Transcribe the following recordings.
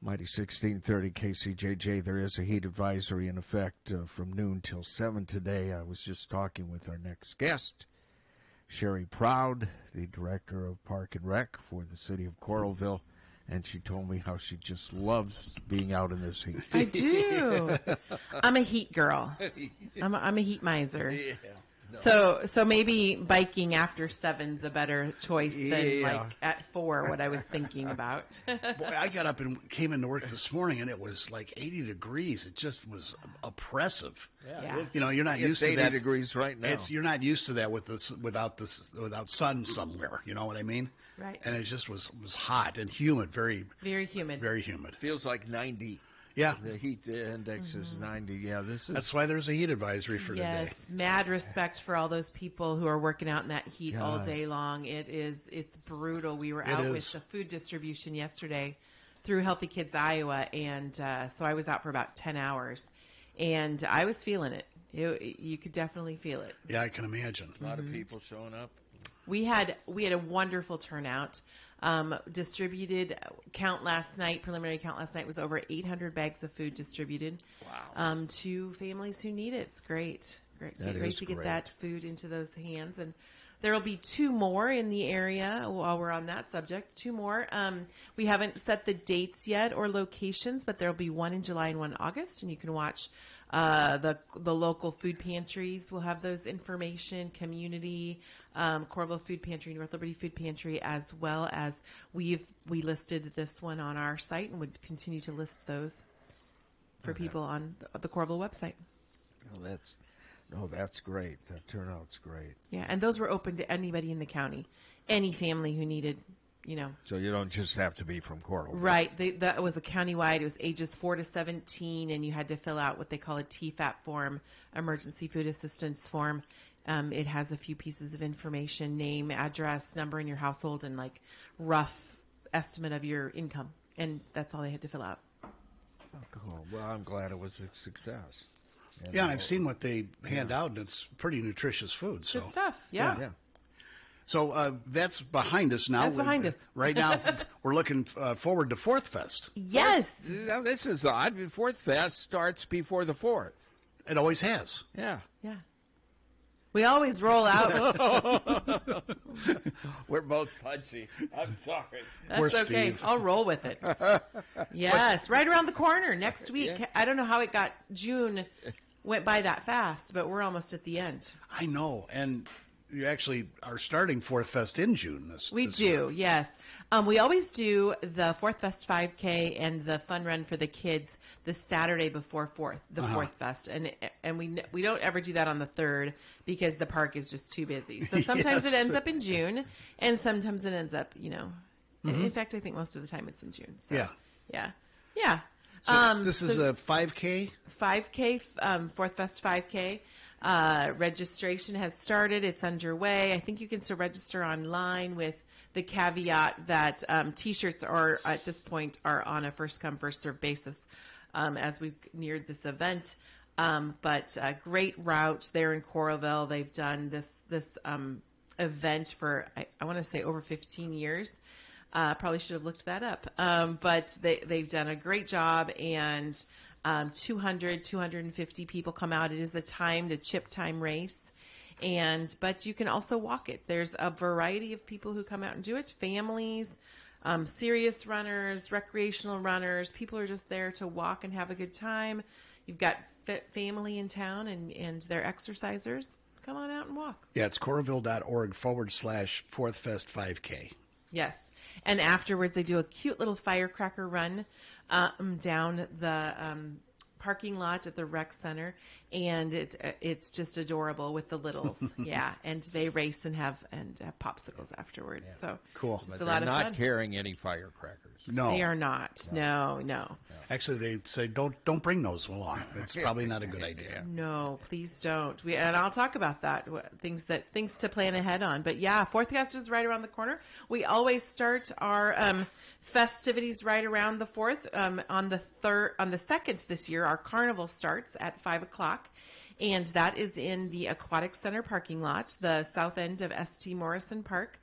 Mighty 1630 KCJJ, there is a heat advisory in effect from noon till 7 today. I was just talking with our next guest, Sherri Proud, the Director of Park and Rec for the city of Coralville, and she told me how she just loves being out in this heat. I do. I'm a heat girl. I'm a heat miser. Yeah. No. So maybe biking after 7's a better choice than like at 4, what I was thinking about. Boy, I got up and came into work this morning, and it was like 80 degrees. It just was oppressive. Yeah. You know, you're not used to that. It's 80 degrees right now. You're not used to that without sun somewhere. You know what I mean? Right. And it just was hot and humid, very humid. Very humid. Feels like 90. Yeah. The heat index is 90. Yeah, That's why there's a heat advisory for today. Yes, mad respect for all those people who are working out in that heat all day long. It's brutal. We were out with the food distribution yesterday through Healthy Kids Iowa, and so I was out for about 10 hours, and I was feeling it. You could definitely feel it. Yeah, I can imagine. A lot of people showing up. We had a wonderful turnout. Distributed preliminary count last night was over 800 bags of food distributed. Wow. To families who need it. It's great. Great to get great. that food into those hands. And there will be 2 more in the area while we're on that subject. 2 more. We haven't set the dates yet or locations, but there'll be one in July and one in August, and you can watch the local food pantries will have those information, community, Coralville Food Pantry, North Liberty Food Pantry, as well as we listed this one on our site and would continue to list those for people on the Coralville website. That's great. That turnout's great. Yeah, and those were open to anybody in the county, any family who needed, So you don't just have to be from Coralville. Right. That was a countywide. It was ages 4 to 17, and you had to fill out what they call a TFAP form, Emergency Food Assistance Form. It has a few pieces of information, name, address, number in your household, and like rough estimate of your income. And that's all they had to fill out. Oh, cool. Well, I'm glad it was a success. And I've seen what they hand out, and it's pretty nutritious food. So. Good stuff. Yeah. So that's behind us now. That's behind us. Right now, we're looking forward to Fourth Fest. Yes. Now, this is odd. Fourth Fest starts before the 4th. It always has. Yeah. Yeah. We always roll out. We're both punchy. I'm sorry. That's We're okay. Steve. I'll roll with it. Yes, right around the corner next week. Yeah. I don't know how it got June went by that fast, but we're almost at the end. I know, and you actually are starting Fourth Fest in June. We do, yes. We always do the Fourth Fest 5K and the fun run for the kids the Saturday before Fourth Fest, and we don't ever do that on the 3rd because the park is just too busy. So sometimes it ends up in June, and sometimes it ends up, In fact, I think most of the time it's in June. So, yeah. So this is a 5K? 5K, Fourth Fest 5K. Registration has started. It's underway. I think you can still register online with the caveat that T-shirts are, at this point, are on a first-come, first-served basis as we've neared this event. But great route there in Coralville. They've done this event for, I want to say, over 15 years. Probably should have looked that up. But they've done a great job, and 250 people come out. It is a timed, chip time race. But you can also walk it. There's a variety of people who come out and do it. Families, serious runners, recreational runners. People are just there to walk and have a good time. You've got family in town and they're exercisers. Come on out and walk. Yeah, it's coralville.org/4thfest 5K. Yes. And afterwards, they do a cute little firecracker run down the parking lot at the rec center, and it's just adorable with the littles. Yeah, and they race and have popsicles afterwards. Yeah. So cool. Just a lot of fun. They're not carrying any firecrackers. No, they are not. No. Actually, they say don't bring those along. It's probably not a good idea. No, please don't. And I'll talk about that. Things to plan ahead on. But yeah, Fourth Fest is right around the corner. We always start our festivities right around the 4th. On the 2nd this year, our carnival starts at 5:00, and that is in the Aquatic Center parking lot, the south end of St. Morrison Park.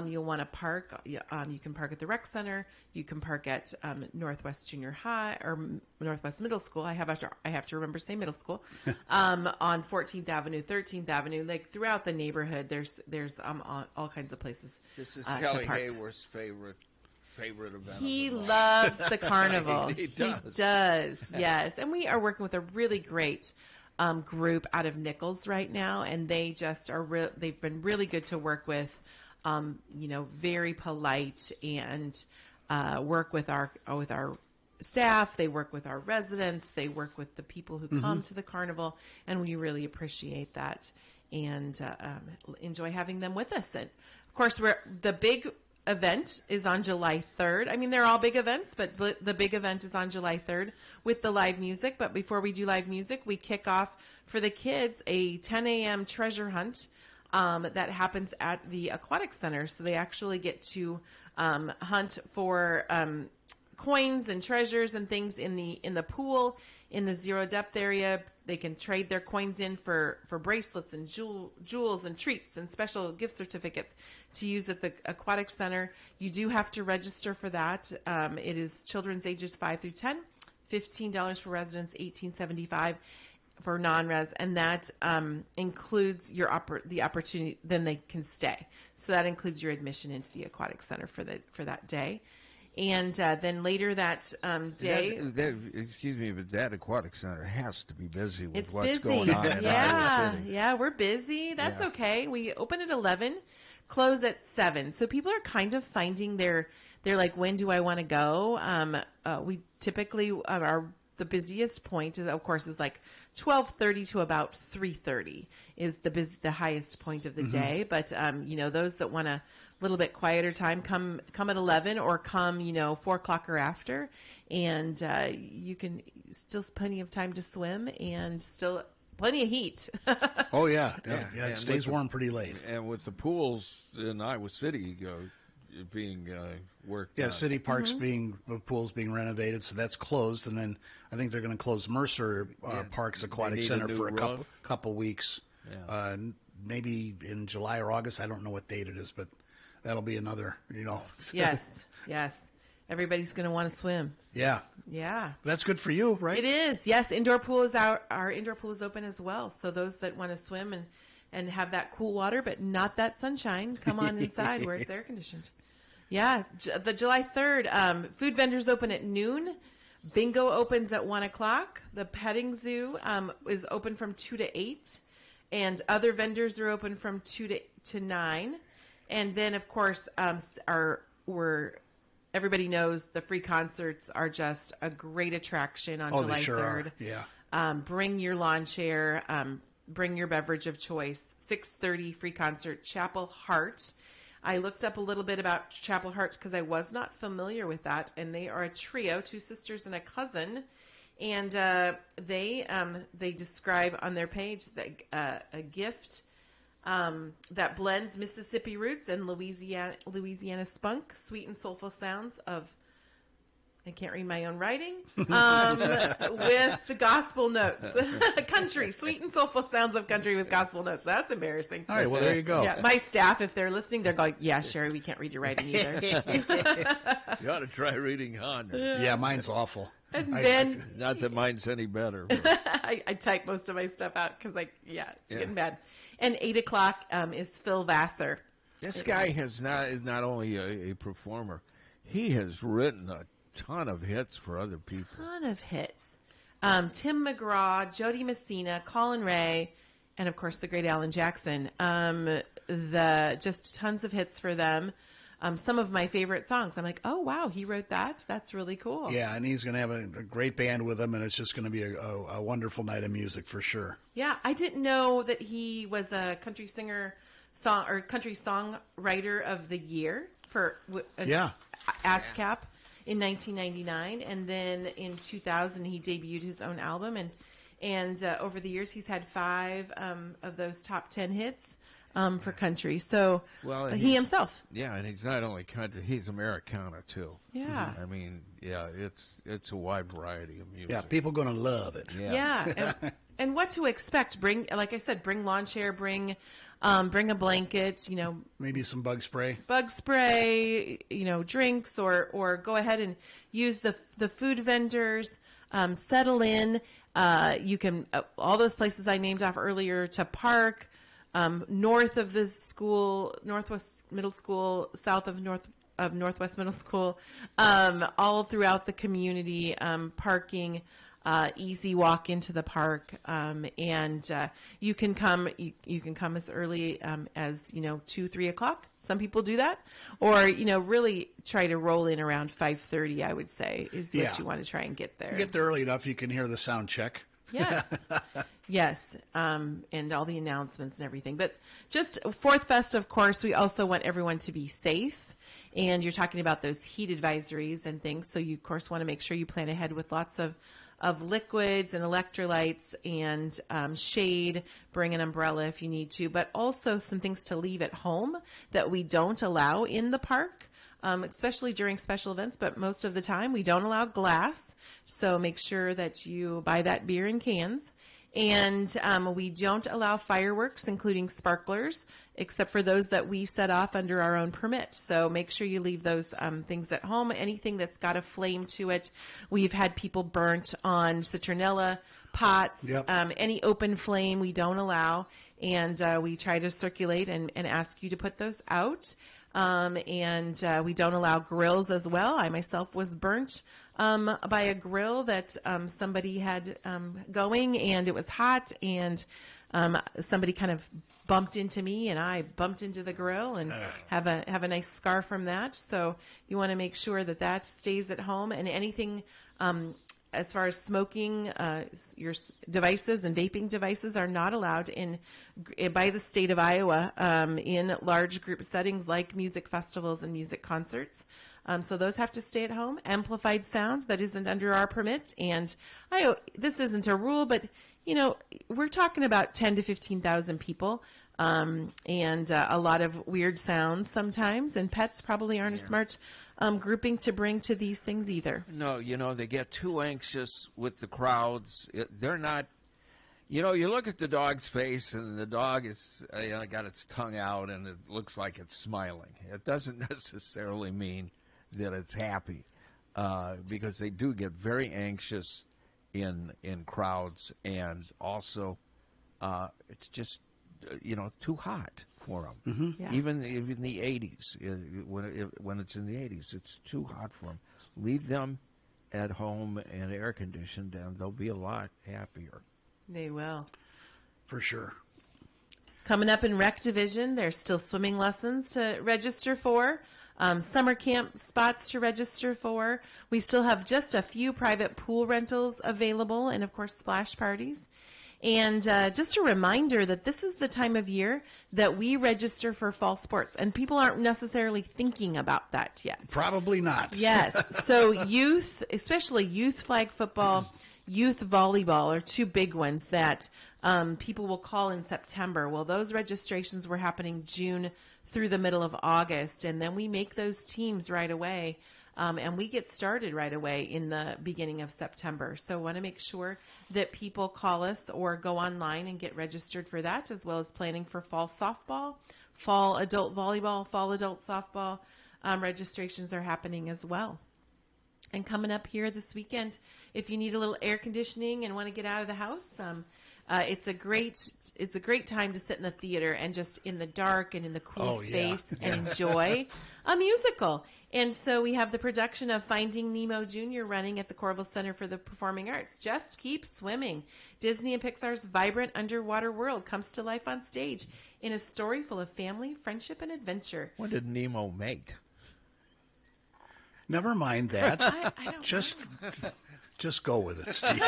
You'll want to park. You can park at the rec center. You can park at Northwest Junior High or Northwest Middle School. I have to remember to say middle school. On 14th Avenue, 13th Avenue, like throughout the neighborhood. There's all kinds of places. This is Kelly Hayworth's favorite event. He loves the carnival. He does. He does. Yes, and we are working with a really great group out of Nichols right now, and they just are. They've been really good to work with. Very polite and work with our staff. They work with our residents. They work with the people who come to the carnival, and we really appreciate that and enjoy having them with us. And of course, the big event is on July 3rd. I mean, they're all big events, but the big event is on July 3rd with the live music. But before we do live music, we kick off for the kids a 10 a.m. treasure hunt that happens at the Aquatic Center. So they actually get to hunt for coins and treasures and things in the pool, in the zero depth area. They can trade their coins in for bracelets and jewels and treats and special gift certificates to use at the Aquatic Center. You do have to register for that. It is children's ages 5 through 10, $15 for residents, $18.75 for non-res, and that includes the opportunity. Then they can stay. So that includes your admission into the Aquatic Center for that day. And then later that day, excuse me, but that Aquatic Center has to be busy with it's what's busy. going on in Iowa City. Yeah, we're busy. That's okay. We open at 11, close at 7. So people are kind of finding they're like, when do I want to go? We typically the busiest point is, of course, is like 12:30 to about 3:30 is the highest point of the day. But those that want a little bit quieter time, come at 11 or come 4 o'clock or after, and you can still plenty of time to swim and still plenty of heat. Oh yeah. It stays warm pretty late. And with the pools in Iowa City being worked. Yeah, City Parks the pools being renovated, so that's closed, and then I think they're going to close Mercer Parks Aquatic Center for a couple weeks. Yeah. Maybe in July or August. I don't know what date it is, but that'll be another. Yes. Everybody's going to want to swim. Yeah. Yeah. That's good for you, right? It is. Yes, indoor pool is our indoor pool is open as well. So those that want to swim and have that cool water, but not that sunshine, come on inside where it's air conditioned. Yeah, the July 3rd, food vendors open at noon. Bingo opens at 1 o'clock. The petting zoo is open from 2 to 8. And other vendors are open from 2 to 9. And then, of course, everybody knows the free concerts are just a great attraction on July 3rd. Yeah. Bring your lawn chair. Bring your beverage of choice. 6:30 free concert, Chapel Heart. I looked up a little bit about Chapel Heart because I was not familiar with that. And they are a trio, 2 sisters and a cousin. And they describe on their page that a gift that blends Mississippi roots and Louisiana spunk, sweet and soulful sounds of, I can't read my own writing, with the gospel notes. Country, sweet and soulful sounds of country with gospel notes. That's embarrassing. All right, well, there you go. Yeah, my staff, if they're listening, they're going, yeah, Sherri, we can't read your writing either. You ought to try reading Honda. Yeah, mine's awful. And then, not that mine's any better. I type most of my stuff out because, it's getting bad. And 8 o'clock is Phil Vassar. This guy is not only a performer, he has written a ton of hits for other people. Ton of hits. Tim McGraw, Jody Messina, Colin Ray, and of course the great Alan Jackson. Just tons of hits for them. Some of my favorite songs. I'm like, oh wow, he wrote that. That's really cool. Yeah, and he's going to have a great band with him, and it's just going to be a wonderful night of music for sure. Yeah, I didn't know that he was a country singer, country songwriter of the year for ASCAP in 1999, and then in 2000 he debuted his own album, and over the years he's had 5 of those top 10 hits. For country, so he himself. Yeah, and he's not only country; he's Americana too. Yeah, I mean, it's a wide variety of music. Yeah, people going to love it. Yeah, and what to expect. Bring, like I said, bring lawn chair, bring a blanket, maybe some bug spray, drinks, or go ahead and use the food vendors. Settle in. You can all those places I named off earlier to park. North of the school, Northwest Middle School, south of Northwest Middle School, all throughout the community, parking, easy walk into the park, and you can come. You can come as early as 2-3 o'clock. Some people do that, or really try to roll in around 5:30. I would say is what you want to try and get there. Get there early enough you can hear the sound check. Yes. Yes. And all the announcements and everything. But just Fourth Fest, of course, we also want everyone to be safe. And you're talking about those heat advisories and things. So you, of course, want to make sure you plan ahead with lots of liquids and electrolytes and shade. Bring an umbrella if you need to. But also some things to leave at home that we don't allow in the park. Especially during special events, but most of the time we don't allow glass. So make sure that you buy that beer in cans. And we don't allow fireworks, including sparklers, except for those that we set off under our own permit. So make sure you leave those things at home. Anything that's got a flame to it. We've had people burnt on citronella pots. Yep. Any open flame we don't allow. And we try to circulate and ask you to put those out. And we don't allow grills as well. I myself was burnt by a grill that somebody had going, and it was hot, and somebody kind of bumped into me, and I bumped into the grill, and have a nice scar from that. So you want to make sure that stays at home, and anything as far as smoking, your devices and vaping devices are not allowed by the state of Iowa in large group settings like music festivals and music concerts. So those have to stay at home. Amplified sound, that isn't under our permit. And this isn't a rule, but, we're talking about 10 to 15,000 people and a lot of weird sounds sometimes. And pets probably aren't a smart grouping to bring to these things either. No, they get too anxious with the crowds. They're not, you look at the dog's face and the dog is got its tongue out and it looks like it's smiling. It doesn't necessarily mean that it's happy because they do get very anxious in crowds, and also it's just too hot for them. Mm-hmm. Yeah. Even in the 80s, when it's in the 80s, it's too hot for them. Leave them at home and air conditioned, and they'll be a lot happier. They will. For sure. Coming up in Rec Division, there's still swimming lessons to register for. Summer camp spots to register for. We still have just a few private pool rentals available, and of course splash parties. And just a reminder that this is the time of year that we register for fall sports, and people aren't necessarily thinking about that yet. Probably not. Yes. So youth, especially youth flag football, youth volleyball are two big ones that people will call in September. Well, those registrations were happening June through the middle of August, and then we make those teams right away. And we get started right away in the beginning of September. So want to make sure that people call us or go online and get registered for that, as well as planning for fall softball, fall adult volleyball, fall adult softball. Registrations are happening as well. And coming up here this weekend, if you need a little air conditioning and want to get out of the house, it's a great time to sit in the theater and just in the dark and in the cool space and enjoy a musical. And so we have the production of Finding Nemo Jr. running at the Coralville Center for the Performing Arts. Just keep swimming. Disney and Pixar's vibrant underwater world comes to life on stage in a story full of family, friendship, and adventure. When did Nemo mate? Never mind that. I don't Just go with it, Steve.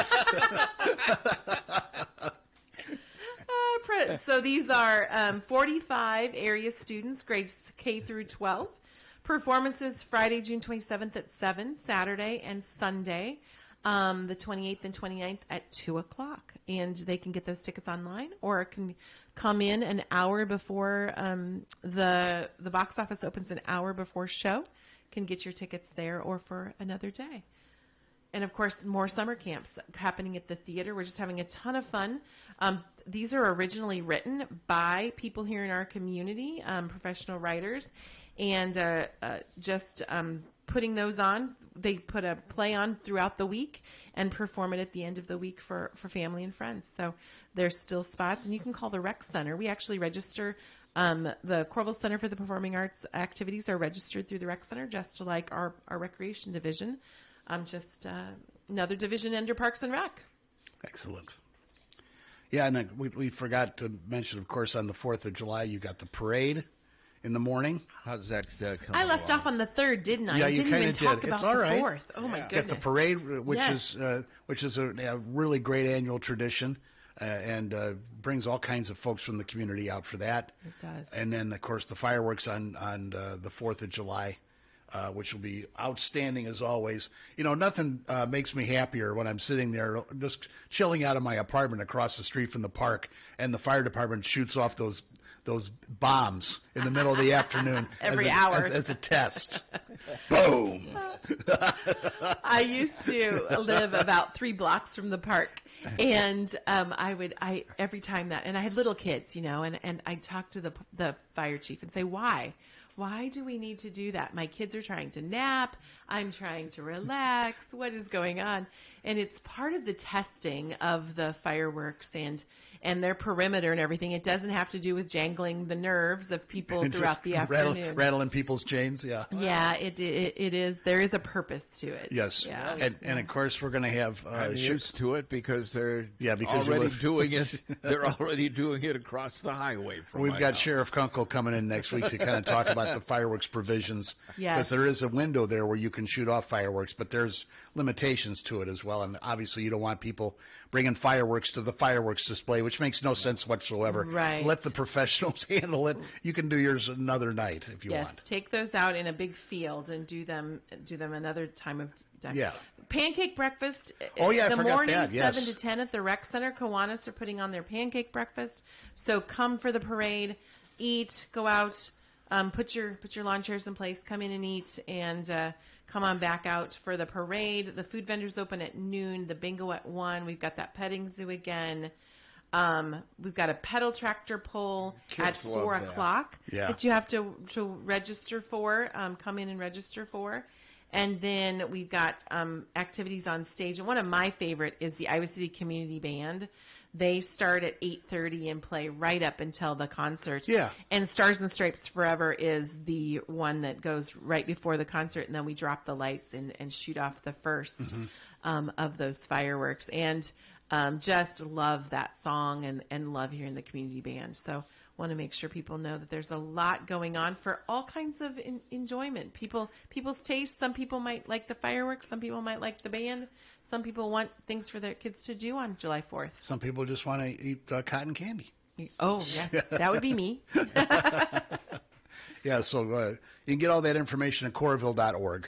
So these are 45 area students, grades K through 12. Performances Friday, June 27th at 7, Saturday and Sunday, the 28th and 29th at 2 o'clock. And they can get those tickets online or can come in an hour before the box office opens, an hour before show. Can get your tickets there or for another day. of course, more summer camps happening at the theater. We're just having a ton of fun. These are originally written by people here in our community, professional writers, and just putting those on. They put a play on throughout the week and perform it at the end of the week for family and friends. So there's still spots, and you can call the rec center. We actually register. The Coralville Center for the Performing Arts activities are registered through the rec center, just like our recreation division. Just another division under Parks and Rec. Excellent. Yeah, and we forgot to mention, of course, on the 4th of July, you got the parade in the morning. How's that come I left off on the 3rd, didn't I? Yeah, I you didn't even kinda talk did. about It's all the right. 4th. Oh, my Got goodness. the parade, which Yes. is a really great annual tradition, and brings all kinds of folks from the community out for that. It does. And then, of course, the fireworks on the 4th of July, which will be outstanding as always. You know, nothing makes me happier when I'm sitting there just chilling out of my apartment across the street from the park, and the fire department shoots off those bombs in the middle of the afternoon Every hour. as a test. Boom. I used to live about 3 blocks from the park, and I every time that, and I had little kids, you know, and I'd talk to the fire chief and say, why do we need to do that? My kids are trying to nap. I'm trying to relax. What is going on? And it's part of the testing of the fireworks and their perimeter and everything. It doesn't have to do with jangling the nerves of people It's throughout just the afternoon. rattling people's chains, yeah. Yeah, it is. There is a purpose to it. Yes, Yeah. and of course we're going to have I'm used to it because they're because you already live- doing it. They're already doing it across the highway. From We've my got house. Sheriff Kunkel coming in next week to kind of talk about the fireworks provisions. Yes. Because there is a window there where you can shoot off fireworks, but there's limitations to it as well. And obviously you don't want people bringing fireworks to the fireworks display, which makes no sense whatsoever. Right. Let the professionals handle it. You can do yours another night if you Yes, want. take those out in a big field and do them another time of day. Yeah. Pancake breakfast. Oh, yeah, I the forgot morning, that, yes. 7 to 10 at the rec center. Kiwanis are putting on their pancake breakfast. So come for the parade, eat, go out, put your lawn chairs in place, come in and eat, and come on back out for the parade. The food vendors open at noon. The bingo at 1. We've got that petting zoo again. We've got a pedal tractor pull at Kids love 4 that. o'clock Yeah. that you have to register for, come in and register for. And then we've got activities on stage. And one of my favorite is the Iowa City Community Band. They start at 8:30 and play right up until the concert. Yeah. And Stars and Stripes Forever is the one that goes right before the concert. And then we drop the lights and shoot off the first of those fireworks. And just love that song and love hearing the community band. So want to make sure people know that there's a lot going on for all kinds of enjoyment. People's taste. Some people might like the fireworks. Some people might like the band. Some people want things for their kids to do on July 4th. Some people just want to eat cotton candy. Oh, yes. That would be me. Yeah, so you can get all that information at Coralville.org,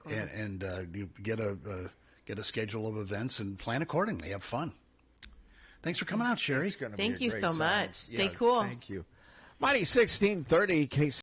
and you get a schedule of events and plan accordingly. Have fun. Thanks for coming out, Sherri. It's gonna be Thank a you great so time. much. Stay Yeah, cool. Thank you. Mighty 1630 KC.